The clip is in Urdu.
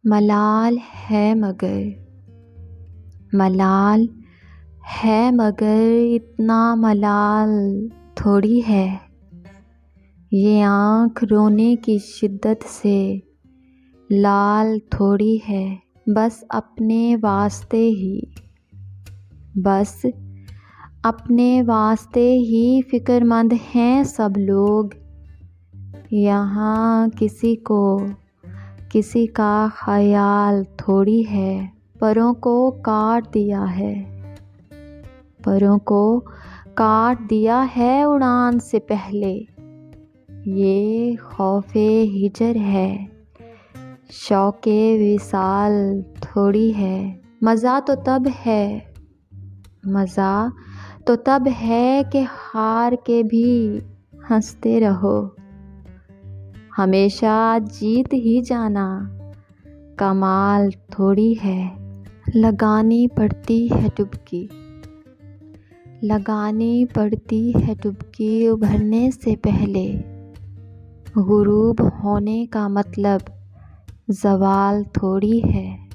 ملال ہے مگر اتنا ملال تھوڑی ہے، یہ آنکھ رونے کی شدت سے لال تھوڑی ہے، بس اپنے واسطے ہی فکر مند ہیں سب لوگ، یہاں کسی کا خیال تھوڑی ہے، پروں کو کاٹ دیا ہے اڑان سے پہلے، یہ خوف ہجر ہے، شوق وصال تھوڑی ہے، مزہ تو تب ہے کہ ہار کے بھی ہنستے رہو، ہمیشہ جیت ہی جانا کمال تھوڑی ہے۔ لگانی پڑتی ہے ڈبکی ابھرنے سے پہلے، غروب ہونے کا مطلب زوال تھوڑی ہے۔